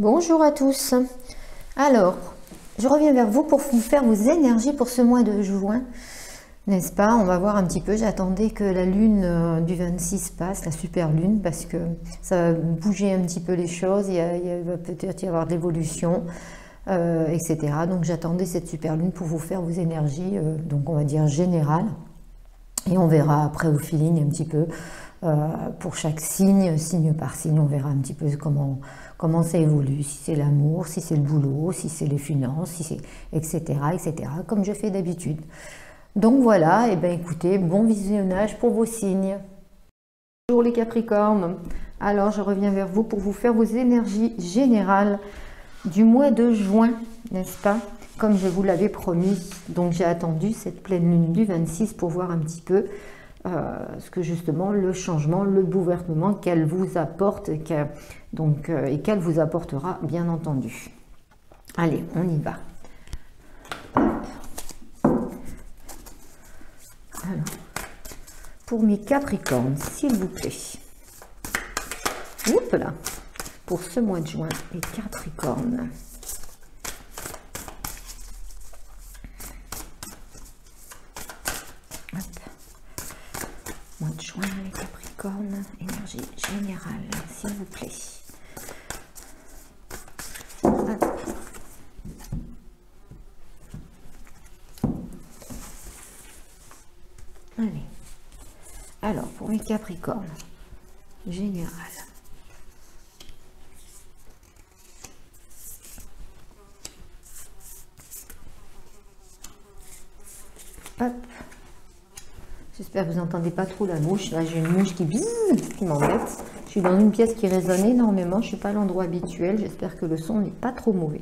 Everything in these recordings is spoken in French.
Bonjour à tous. Alors, je reviens vers vous pour vous faire vos énergies pour ce mois de juin. N'est-ce pas? On va voir un petit peu. J'attendais que la lune du 26 passe, la super lune, parce que ça va bouger un petit peu les choses. Il va peut-être y avoir de l'évolution, etc. Donc j'attendais cette super lune pour vous faire vos énergies, donc on va dire générales. Et on verra après au feeling un petit peu pour chaque signe, signe par signe, on verra un petit peu comment ça évolue, si c'est l'amour, si c'est le boulot, si c'est les finances, si c'est etc., comme je fais d'habitude. Donc voilà, et bien écoutez, bon visionnage pour vos signes. Bonjour les Capricornes, alors je reviens vers vous pour vous faire vos énergies générales du mois de juin, n'est-ce pas? Comme je vous l'avais promis, donc j'ai attendu cette pleine lune du 26 pour voir un petit peu ce que justement le changement, le bouleversement qu'elle vous apporte et qu'elle vous apportera bien entendu. Allez, on y va. Alors, pour mes Capricornes, s'il vous plaît. Oups là, pour ce mois de juin, les Capricornes. Mois de juin, les Capricornes, énergie générale, s'il vous plaît. Hop. Allez. Alors, pour les Capricornes, général. Hop. J'espère que vous n'entendez pas trop la mouche. Là, j'ai une mouche qui bise, qui m'embête. Je suis dans une pièce qui résonne énormément. Je ne suis pas à l'endroit habituel. J'espère que le son n'est pas trop mauvais.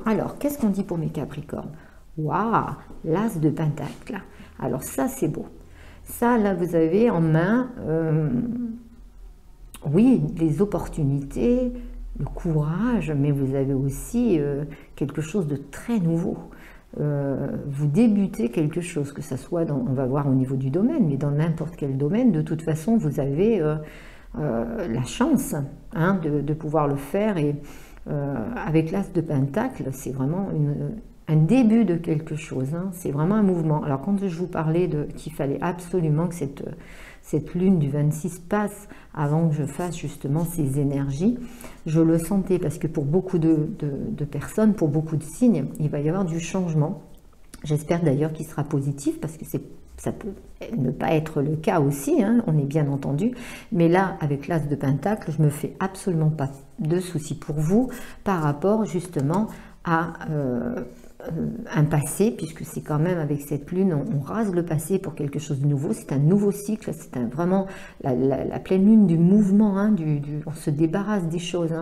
Alors, qu'est-ce qu'on dit pour mes Capricornes? Waouh, l'as de pentacle. Alors ça, c'est beau. Ça, là, vous avez en main, oui, les opportunités, le courage, mais vous avez aussi quelque chose de très nouveau. Vous débutez quelque chose, que ça soit on va voir au niveau du domaine, mais dans n'importe quel domaine, de toute façon, vous avez la chance de pouvoir le faire. Et avec l'as de pentacle, c'est vraiment un début de quelque chose, c'est vraiment un mouvement. Alors quand je vous parlais qu'il fallait absolument que cette lune du 26 passe avant que je fasse justement ces énergies, je le sentais parce que pour beaucoup de personnes, pour beaucoup de signes, il va y avoir du changement. J'espère d'ailleurs qu'il sera positif parce que ça peut ne pas être le cas aussi, on est bien entendu. Mais là, avec l'as de pentacle, je me fais absolument pas de soucis pour vous par rapport justement à un passé, puisque c'est quand même avec cette lune, on rase le passé pour quelque chose de nouveau, c'est un nouveau cycle, c'est vraiment la pleine lune du mouvement, on se débarrasse des choses,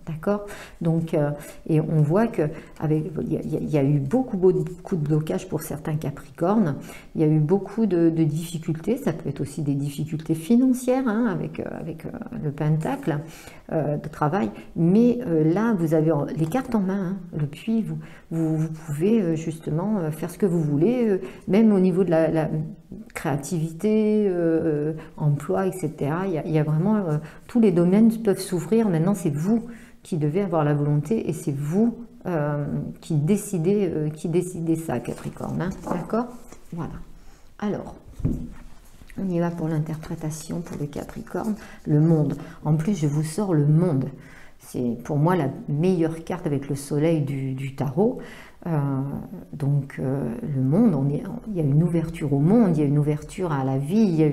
d'accord? Donc, et on voit que il y a eu beaucoup de blocages pour certains Capricornes, il y a eu beaucoup de difficultés, ça peut être aussi des difficultés financières, avec le pentacle de travail, mais là, vous avez les cartes en main, le puits, vous pouvez justement faire ce que vous voulez, même au niveau de la créativité, emploi, etc. Il y a vraiment tous les domaines peuvent s'ouvrir. Maintenant, c'est vous qui devez avoir la volonté et c'est vous qui décidez ça, Capricorne. D'accord? Voilà. Alors, on y va pour l'interprétation pour le Capricorne. Le monde. En plus, je vous sors le monde. C'est pour moi la meilleure carte avec le soleil du tarot. Donc le monde, il y a une ouverture au monde, il y a une ouverture à la vie, il y a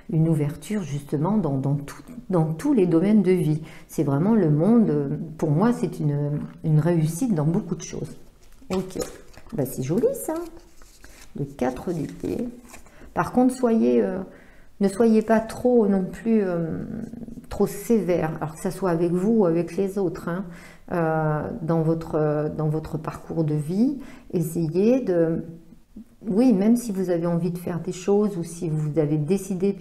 une ouverture justement dans tous les domaines de vie. C'est vraiment le monde, pour moi c'est une réussite dans beaucoup de choses. Ok, ben, c'est joli ça, le 4 d'épée. Par contre, ne soyez pas trop non plus trop sévère, alors que ça soit avec vous ou avec les autres, dans votre parcours de vie. Essayez de, oui, même si vous avez envie de faire des choses ou si vous avez décidé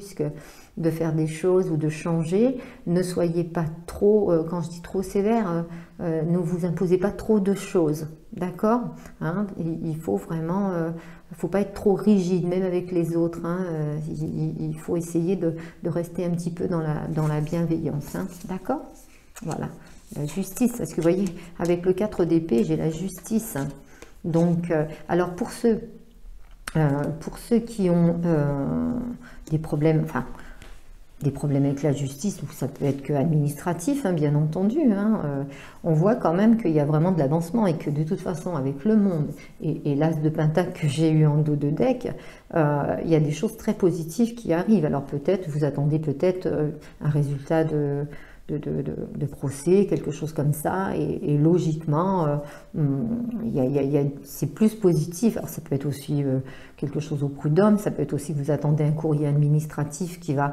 de faire des choses ou de changer, ne soyez pas trop, quand je dis trop sévère, ne vous imposez pas trop de choses, d'accord? Il faut vraiment, il ne faut pas être trop rigide, même avec les autres, il faut essayer de rester un petit peu dans la bienveillance, d'accord? Voilà. la justice, parce que vous voyez, avec le 4 d'épée, j'ai la justice. Donc, alors pour ceux qui ont des problèmes, enfin, des problèmes avec la justice, ou ça peut être que administratif, hein, bien entendu, hein, on voit quand même qu'il y a vraiment de l'avancement et que de toute façon, avec le monde et l'as de pentacle que j'ai eu en dos de deck, il y a des choses très positives qui arrivent. Alors peut-être, vous attendez peut-être un résultat de procès, quelque chose comme ça, et logiquement, c'est plus positif. Alors ça peut être aussi quelque chose au prud'homme, ça peut être aussi que vous attendez un courrier administratif qui va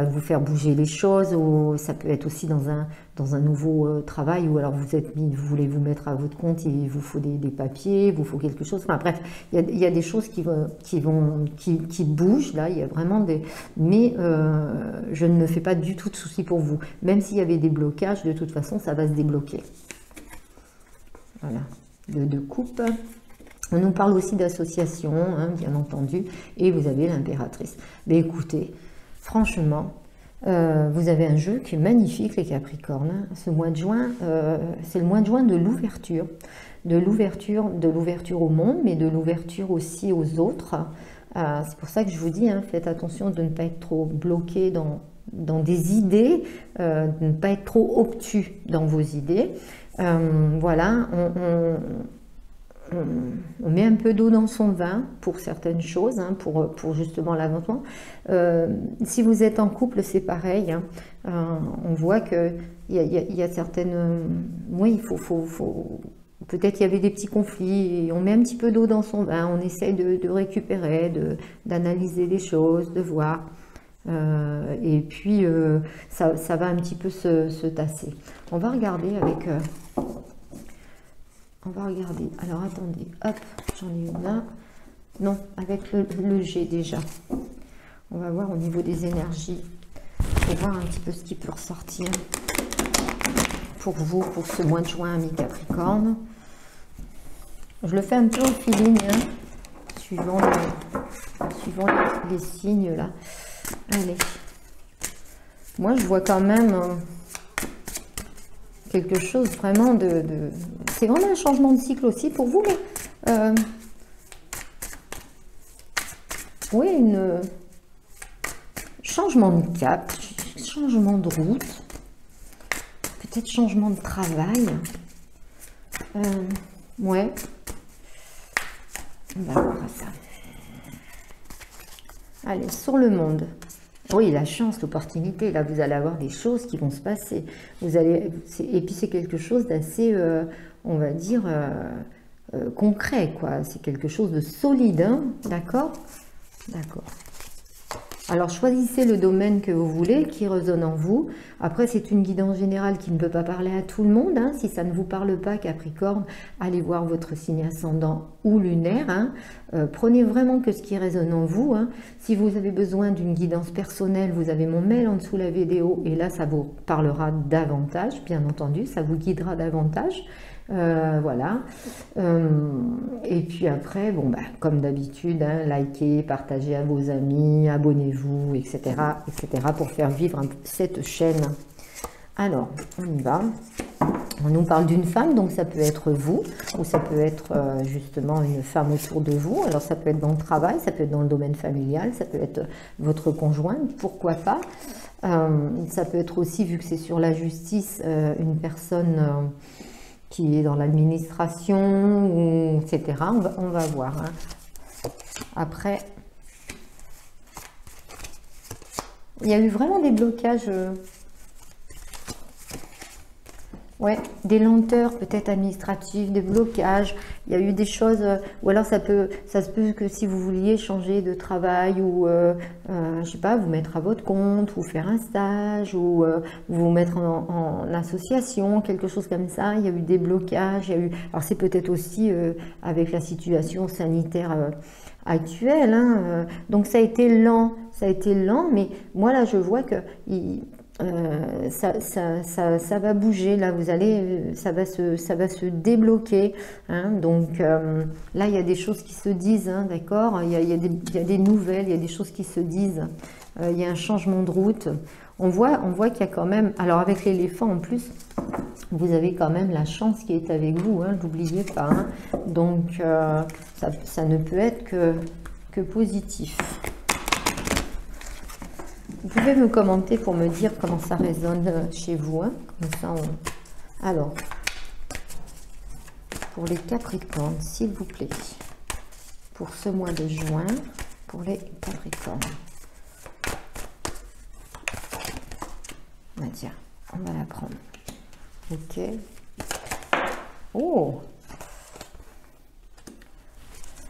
vous faire bouger les choses, ou ça peut être aussi dans un nouveau travail, ou alors vous voulez vous mettre à votre compte, il vous faut des papiers, il vous faut quelque chose, enfin bref, il y a des choses qui bougent, là, il y a vraiment des... Mais je ne me fais pas du tout de soucis pour vous, même s'il y avait des blocages, de toute façon, ça va se débloquer. Voilà, le 2 de coupe. On nous parle aussi d'association, hein, bien entendu, et vous avez l'impératrice. Mais écoutez, franchement, vous avez un jeu qui est magnifique, les Capricornes. Ce mois de juin, c'est le mois de juin de l'ouverture au monde, mais de l'ouverture aussi aux autres. C'est pour ça que je vous dis, hein, faites attention de ne pas être trop bloqué dans des idées, de ne pas être trop obtus dans vos idées. Voilà, on met un peu d'eau dans son vin pour certaines choses, hein, pour justement l'avancement. Si vous êtes en couple, c'est pareil, hein. On voit qu'il y a certaines... oui, il faut peut-être il y avait des petits conflits, et on met un petit peu d'eau dans son vin, on essaye de récupérer, d'analyser les choses, de voir. Et puis, ça va un petit peu se tasser. On va regarder avec... on va regarder. Alors, attendez. Hop, j'en ai une là. Non, avec le G déjà. On va voir au niveau des énergies. Pour voir un petit peu ce qui peut ressortir pour vous, pour ce mois de juin, amis Capricorne. Je le fais un peu au feeling, hein, suivant les signes là. Allez. Moi, je vois quand même quelque chose vraiment c'est vraiment un changement de cycle aussi pour vous, mais oui, changement de cap, changement de route, peut-être changement de travail. Ouais. On va voir ça. Allez, sur le monde. Oui, la chance, l'opportunité, là, vous allez avoir des choses qui vont se passer. Et puis, c'est quelque chose d'assez, on va dire, concret, quoi. C'est quelque chose de solide, hein, d'accord? D'accord. Alors, choisissez le domaine que vous voulez, qui résonne en vous. Après, c'est une guidance générale qui ne peut pas parler à tout le monde, hein. Si ça ne vous parle pas, Capricorne, allez voir votre signe ascendant ou lunaire, hein. Prenez vraiment que ce qui résonne en vous, hein. Si vous avez besoin d'une guidance personnelle, vous avez mon mail en dessous de la vidéo, et là, ça vous parlera davantage, bien entendu, ça vous guidera davantage. Voilà. Et puis après, bon, bah, comme d'habitude, hein, likez, partagez à vos amis, abonnez-vous, etc., etc., pour faire vivre cette chaîne. Alors, on y va. On nous parle d'une femme, donc ça peut être vous, ou ça peut être justement une femme autour de vous. Alors ça peut être dans le travail, ça peut être dans le domaine familial, ça peut être votre conjoint, pourquoi pas. Ça peut être aussi, vu que c'est sur la justice, une personne... qui est dans l'administration, etc. On va voir, hein. Après, il y a eu vraiment des blocages, ouais, des lenteurs peut-être administratives, des blocages. Il y a eu des choses, ou alors ça se peut que si vous vouliez changer de travail, ou je sais pas, vous mettre à votre compte, ou faire un stage, ou vous mettre en association, quelque chose comme ça. Il y a eu des blocages. Il y a eu, alors c'est peut-être aussi avec la situation sanitaire actuelle, hein, donc ça a été lent, mais moi là je vois que ça va bouger, là vous allez, ça va se débloquer, hein, donc là il y a des choses qui se disent, hein, d'accord, il y a des nouvelles, il y a des choses qui se disent, il y a un changement de route, on voit qu'il y a quand même, alors avec l'éléphant en plus, vous avez quand même la chance qui est avec vous, hein, n'oubliez pas, hein, donc ça ne peut être que positif. Vous pouvez me commenter pour me dire comment ça résonne chez vous. Hein, comme ça Alors, pour les Capricornes, s'il vous plaît, pour ce mois de juin, pour les Capricornes. Ben tiens, on va la prendre. Ok. Oh,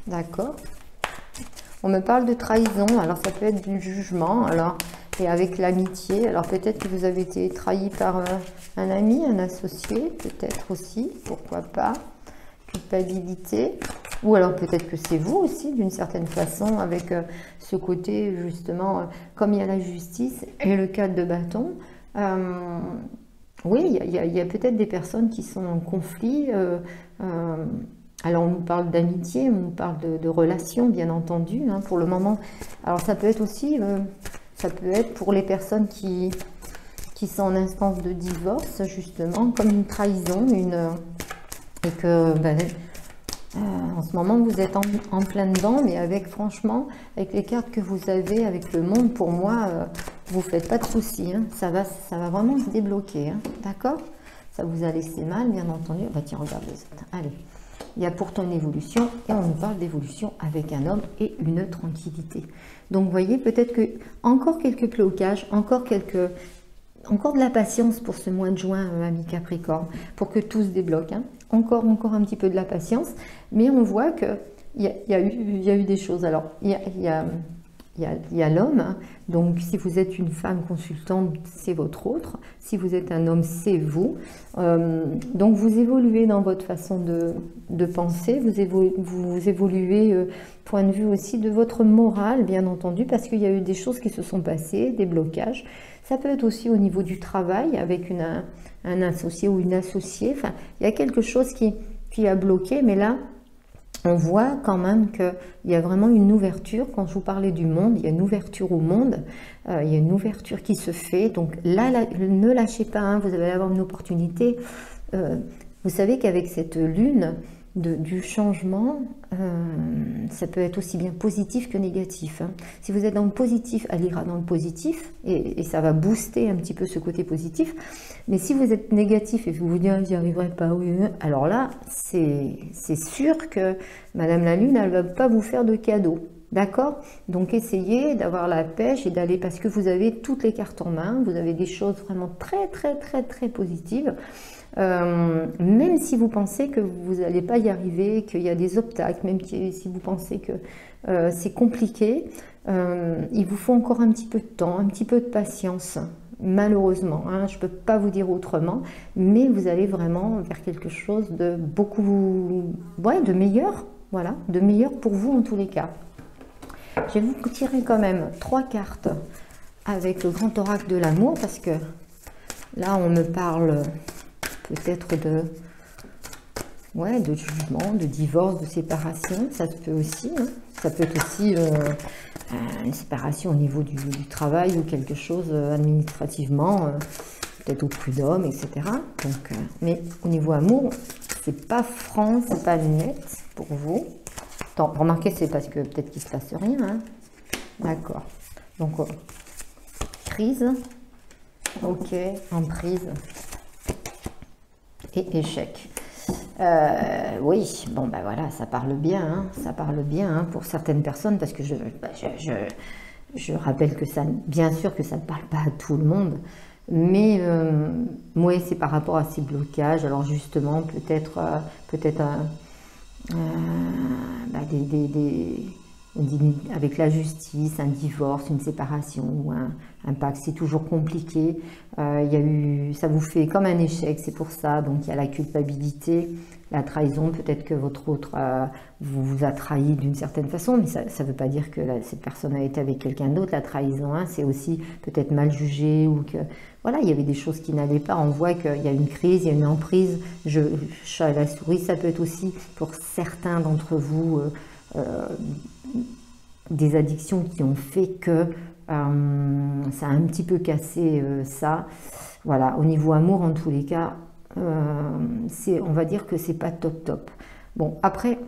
d'accord. On me parle de trahison, alors ça peut être du jugement, alors, et avec l'amitié, alors peut-être que vous avez été trahi par un ami, un associé, peut-être aussi, pourquoi pas, culpabilité, ou alors peut-être que c'est vous aussi, d'une certaine façon, avec ce côté, justement, comme il y a la justice et le 4 de bâton, oui, il y a peut-être des personnes qui sont en conflit, alors on nous parle d'amitié, on nous parle de relations, bien entendu, hein, pour le moment. Alors ça peut être aussi, ça peut être pour les personnes qui sont en instance de divorce, justement, comme une trahison, et que ben, en ce moment vous êtes en plein dedans, mais avec, franchement, avec les cartes que vous avez, avec le monde, pour moi, vous ne faites pas de soucis, hein, ça va vraiment se débloquer, hein, d'accord? Ça vous a laissé mal, bien entendu. Bah tiens, regarde les autres. Allez. Il y a pourtant une évolution, et on nous parle d'évolution avec un homme et une tranquillité. Donc, vous voyez, peut-être que encore quelques blocages, encore de la patience pour ce mois de juin, ami Capricorne, pour que tout se débloque. Hein. Encore un petit peu de la patience, mais on voit qu'il y a eu des choses. Alors, il y a l'homme, hein. Donc si vous êtes une femme consultante, c'est votre autre. Si vous êtes un homme, c'est vous. Donc vous évoluez dans votre façon de penser, vous évoluez point de vue aussi de votre morale, bien entendu, parce qu'il y a eu des choses qui se sont passées, des blocages. Ça peut être aussi au niveau du travail, avec un associé ou une associée. Enfin, il y a quelque chose qui a bloqué, mais là, on voit quand même qu'il y a vraiment une ouverture. Quand je vous parlais du monde, il y a une ouverture au monde, il y a une ouverture qui se fait. Donc là, ne lâchez pas, hein, vous allez avoir une opportunité. Vous savez qu'avec cette lune du changement, ça peut être aussi bien positif que négatif. Hein. Si vous êtes dans le positif, elle ira dans le positif et ça va booster un petit peu ce côté positif. Mais si vous êtes négatif et vous vous dites « j'y arriverai pas », oui, alors là, c'est sûr que Madame la Lune, elle ne va pas vous faire de cadeaux. D'accord? Donc essayez d'avoir la pêche et d'aller, parce que vous avez toutes les cartes en main, vous avez des choses vraiment très très très très positives. Même si vous pensez que vous n'allez pas y arriver, qu'il y a des obstacles, même si vous pensez que c'est compliqué, il vous faut encore un petit peu de temps, un petit peu de patience, malheureusement, hein, je ne peux pas vous dire autrement, mais vous allez vraiment vers quelque chose de beaucoup, ouais, de meilleur, voilà, de meilleur pour vous en tous les cas. Je vais vous tirer quand même 3 cartes avec le grand oracle de l'amour, parce que là on me parle peut-être de jugement, de divorce, de séparation, ça se peut aussi. Hein. Ça peut être aussi une séparation au niveau du travail ou quelque chose administrativement, peut-être au prud'homme, etc. Donc, mais au niveau amour, c'est pas franc, c'est pas net pour vous. Attends, remarquez, c'est parce que peut-être qu'il se passe rien. Hein. D'accord. Donc, crise, ok, emprise et échec. Oui, bon ben voilà, ça parle bien, hein, ça parle bien hein, pour certaines personnes, parce que je rappelle que ça, bien sûr que ça ne parle pas à tout le monde, mais moi c'est par rapport à ces blocages. Alors justement, peut-être avec la justice, un divorce, une séparation ou un pacte. C'est toujours compliqué. Ça vous fait comme un échec, c'est pour ça. Donc il y a la culpabilité, la trahison. Peut-être que votre autre vous a trahi d'une certaine façon, mais ça ne veut pas dire que cette personne a été avec quelqu'un d'autre. La trahison, hein, c'est aussi peut-être mal jugé ou que voilà, il y avait des choses qui n'allaient pas. On voit qu'il y a une crise, il y a une emprise. Chat à la souris, ça peut être aussi pour certains d'entre vous des addictions qui ont fait que ça a un petit peu cassé ça. Voilà, au niveau amour, en tous les cas, on va dire que c'est pas top. Bon, après,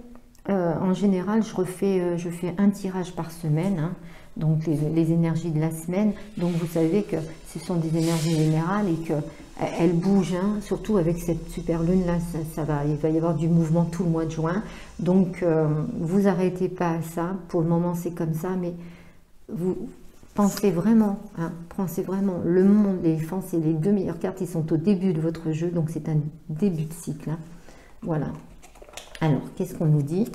en général, je fais un tirage par semaine, hein, donc les énergies de la semaine. Donc vous savez que ce sont des énergies générales et qu'elles bougent, hein, surtout avec cette super lune là, il va y avoir du mouvement tout le mois de juin. Donc vous arrêtez pas à ça. Pour le moment, c'est comme ça, mais vous pensez vraiment, hein, le monde, l'éléphant, c'est les 2 meilleures cartes, ils sont au début de votre jeu, donc c'est un début de cycle. Hein. Voilà. Alors, qu'est-ce qu'on nous dit?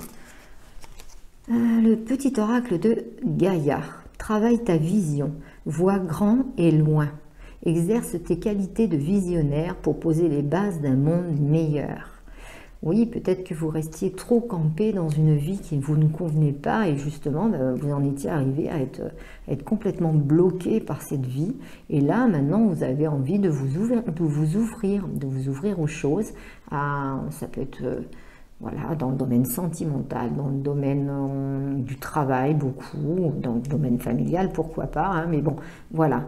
Le petit oracle de Gaïa. Travaille ta vision, vois grand et loin. Exerce tes qualités de visionnaire pour poser les bases d'un monde meilleur. Oui, peut-être que vous restiez trop campé dans une vie qui ne vous convenait pas et justement, vous en étiez arrivé à être complètement bloqué par cette vie. Et là, maintenant, vous avez envie de vous ouvrir aux choses. Ça peut être voilà, dans le domaine sentimental, dans le domaine du travail, beaucoup, dans le domaine familial, pourquoi pas. Hein, mais bon, voilà.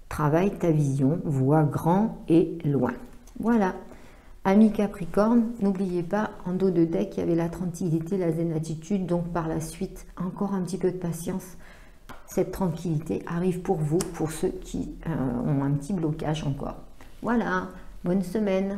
Travaille ta vision, vois grand et loin. Voilà. Amis Capricorne, n'oubliez pas, en dos de deck, il y avait la tranquillité, la zen attitude, donc par la suite, encore un petit peu de patience. Cette tranquillité arrive pour vous, pour ceux qui ont un petit blocage encore. Voilà, bonne semaine.